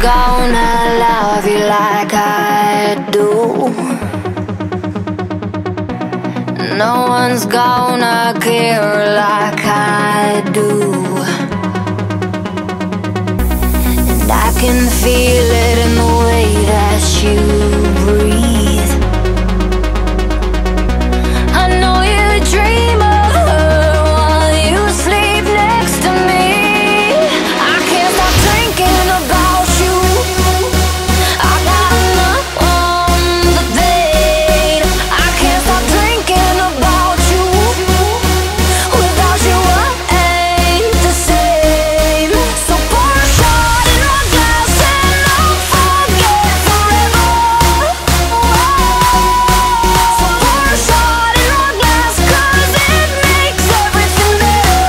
gonna love you like I do. No one's gonna care like I do. And I can feel it in the way that you breathe. I know you dream of her while you sleep next to me. I can't stop thinking about you. I got enough on the plate. I can't stop thinking about you. Without you I ain't the same. So pour a shot in my glass and I'll forget forever. So pour a shot in my glass 'cause it makes everything better.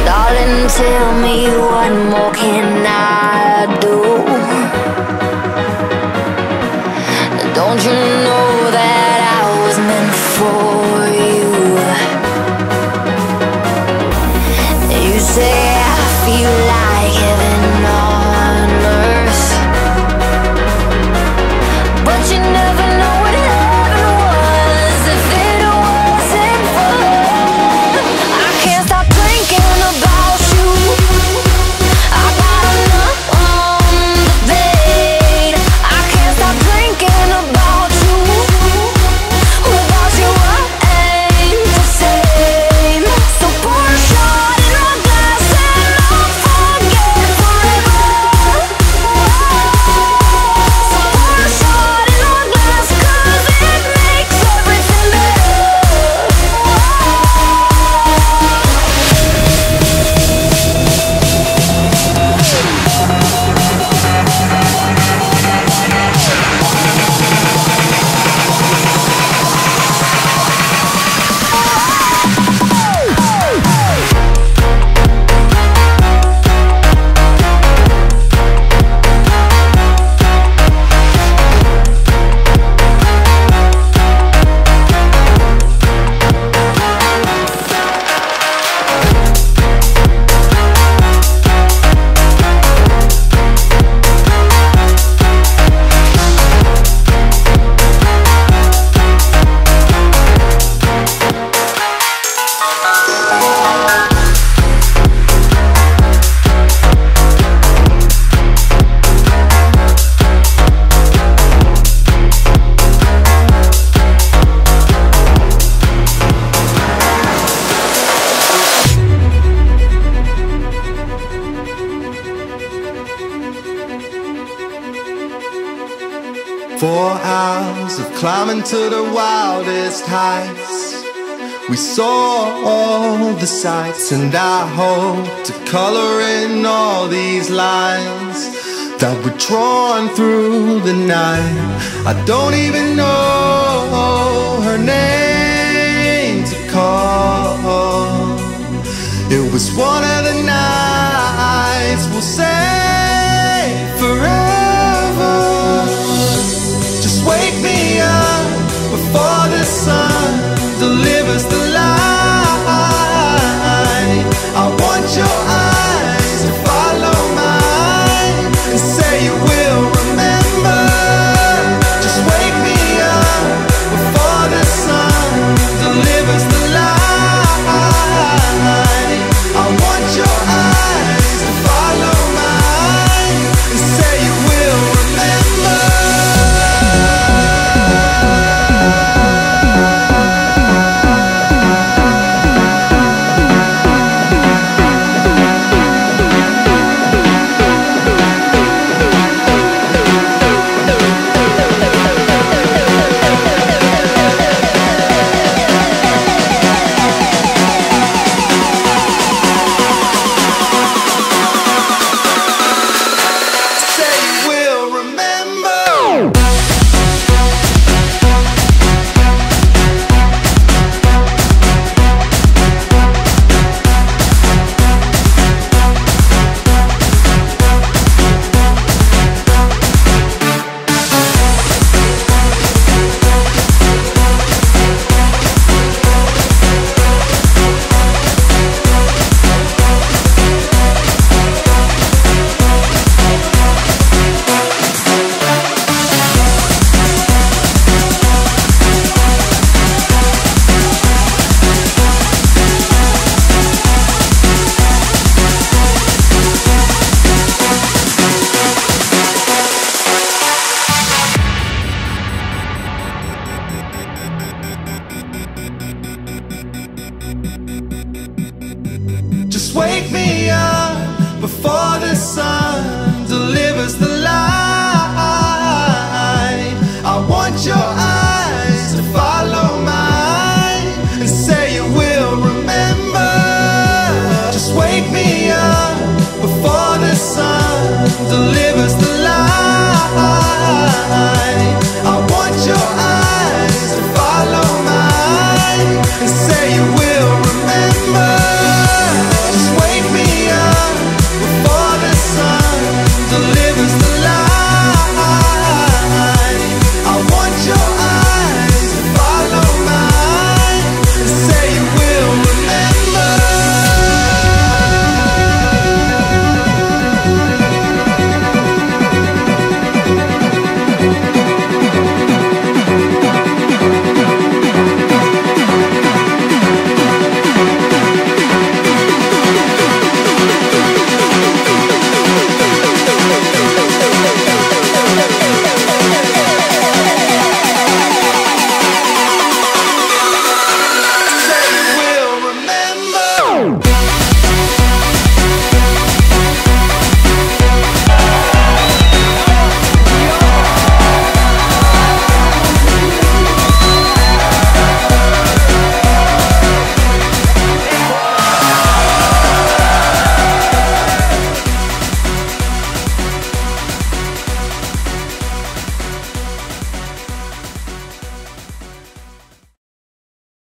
Darling, tell me what more can I do? Don't you know that I was meant for you? You say I feel like heaven on earth, but you never know what heaven was if it wasn't for love. I can't stop thinking about you. I got enough on the plate. I can't stop thinking about you. Without you I ain't the same. So pour a shot in my glass and I'll forget forever. So pour a shot in my glass 'cause it makes everything better. Hours of climbing to the wildest heights. We saw all the sights, and I hope to color in all these lines that were drawn through the night. I don't even know her name to call. It was one of the nights we'll say forever. Just wake me up before the sun delivers the light. I want your eyes to follow mine and say you will remember. Just wake me up before the sun delivers the light. wake me up before the sun